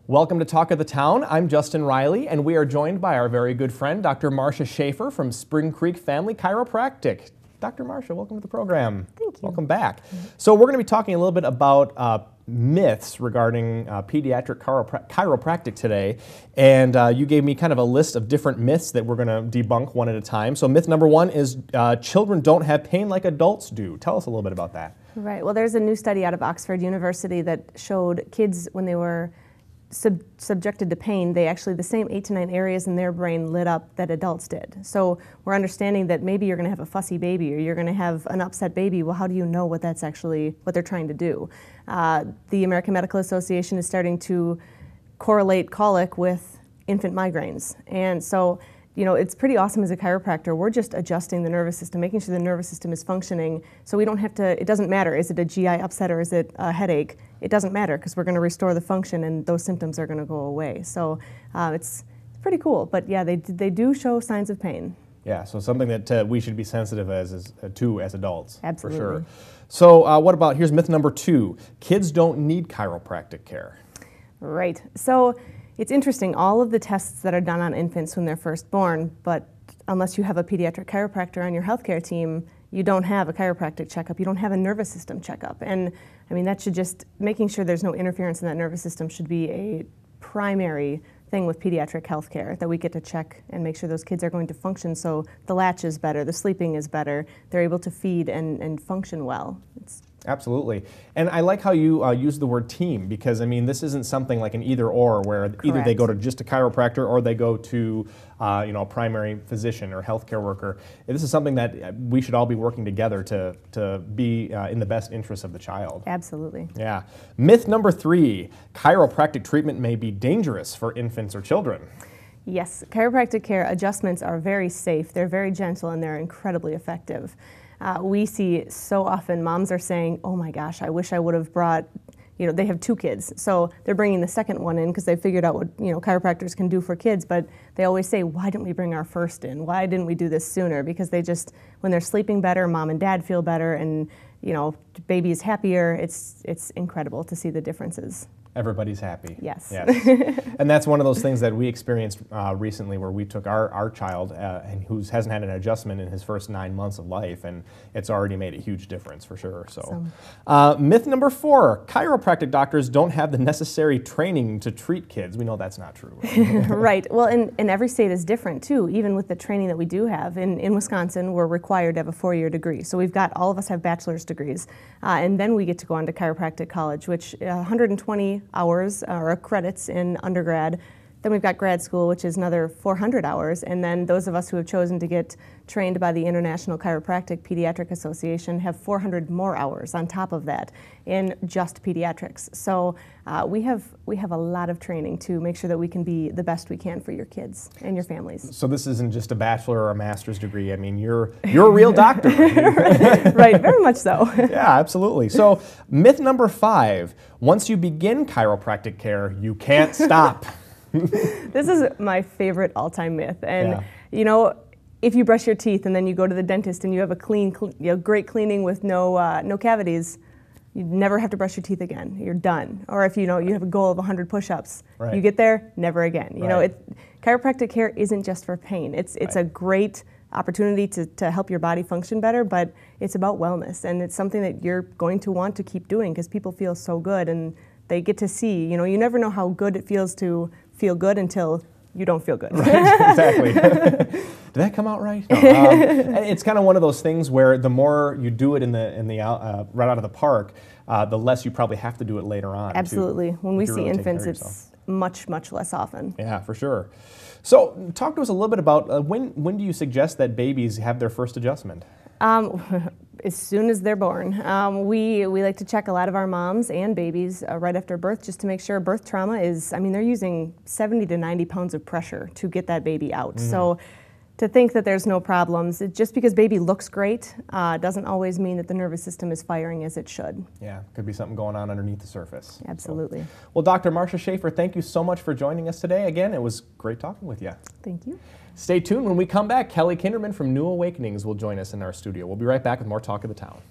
Welcome to Talk of the Town. I'm Justin Riley, and we are joined by our very good friend, Dr. Marcia Schaefer from Spring Creek Family Chiropractic. Dr. Marcia, welcome to the program. Thank you. Welcome back. So we're going to be talking a little bit about myths regarding pediatric chiropractic today, and you gave me kind of a list of different myths that we're going to debunk one at a time. So myth number one is children don't have pain like adults do. Tell us a little bit about that. Right. Well, there's a new study out of Oxford University that showed kids, when they were subjected to pain, the same 8 to 9 areas in their brain lit up that adults did. So we're understanding that maybe you're going to have a fussy baby or you're going to have an upset baby. Well, how do you know what that's actually what they're trying to do? The American Medical Association is starting to correlate colic with infant migraines, and so it's pretty awesome as a chiropractor. We're just adjusting the nervous system, making sure the nervous system is functioning, so we don't have to, it doesn't matter, is it a GI upset or is it a headache? It doesn't matter, because we're going to restore the function and those symptoms are going to go away. So it's pretty cool, but yeah, they do show signs of pain. Yeah, so something that we should be sensitive as adults. Absolutely. For sure. So what about, here's myth number 2, kids don't need chiropractic care. Right. So it's interesting, all of the tests that are done on infants when they're first born, but unless you have a pediatric chiropractor on your healthcare team, you don't have a chiropractic checkup, you don't have a nervous system checkup. And I mean, that should just, making sure there's no interference in that nervous system should be a primary thing with pediatric healthcare, that we get to check and make sure those kids are going to function so the latch is better, the sleeping is better, they're able to feed and function well. Absolutely. And I like how you use the word team, because I mean, this isn't something like an either or where Correct. Either they go to just a chiropractor or they go to a primary physician or healthcare worker. This is something that we should all be working together to be in the best interest of the child. Absolutely. Yeah. Myth number 3, chiropractic treatment may be dangerous for infants or children. Yes, chiropractic care adjustments are very safe, they're very gentle, and they're incredibly effective. We see so often moms are saying, oh my gosh, I wish I would have brought, they have 2 kids, so they're bringing the second one in because they figured out what chiropractors can do for kids, but they always say, why didn't we bring our first in? Why didn't we do this sooner? Because they just, when they're sleeping better, mom and dad feel better, and baby is happier. It's incredible to see the differences. Everybody's happy. Yes. Yes. And that's one of those things that we experienced recently, where we took our child who hasn't had an adjustment in his first 9 months of life, and it's already made a huge difference for sure. So, myth number 4, chiropractic doctors don't have the necessary training to treat kids. We know that's not true. Right. Well, and every state is different too. Even with the training that we do have in Wisconsin, we're required to have a 4-year degree. So all of us have bachelor's degrees, and then we get to go on to chiropractic college, which 120 hours or credits in undergrad. Then we've got grad school, which is another 400 hours, and then those of us who have chosen to get trained by the International Chiropractic Pediatric Association have 400 more hours on top of that in just pediatrics. So we have a lot of training to make sure that we can be the best we can for your kids and your families. So this isn't just a bachelor or a master's degree. I mean, you're a real doctor. Right, very much so. Yeah, absolutely. So myth number 5, once you begin chiropractic care, you can't stop. This is my favorite all-time myth, and if you brush your teeth and then you go to the dentist and you have a great cleaning with no cavities, you never have to brush your teeth again. You're done. Or if you have a goal of 100 push-ups, right. You get there, never again. Right. Chiropractic care isn't just for pain. It's right. a great opportunity to help your body function better, but it's about wellness, and it's something that you're going to want to keep doing because people feel so good and they get to see. You never know how good it feels to feel good until you don't feel good. Right, exactly. Did that come out right? No. It's kind of one of those things where the more you do it right out of the park, the less you probably have to do it later on. Absolutely. When we see really infants, it's much, much less often. Yeah, for sure. So talk to us a little bit about when do you suggest that babies have their first adjustment? As soon as they're born. We like to check a lot of our moms and babies right after birth just to make sure birth trauma is, they're using 70 to 90 pounds of pressure to get that baby out. Mm-hmm. So to think that there's no problems, just because baby looks great doesn't always mean that the nervous system is firing as it should. Yeah, could be something going on underneath the surface. Absolutely. So, well, Dr. Marcia Schaefer, thank you so much for joining us today. Again, it was great talking with you. Thank you. Stay tuned. When we come back, Kelly Kinderman from New Awakenings will join us in our studio. We'll be right back with more Talk of the Town.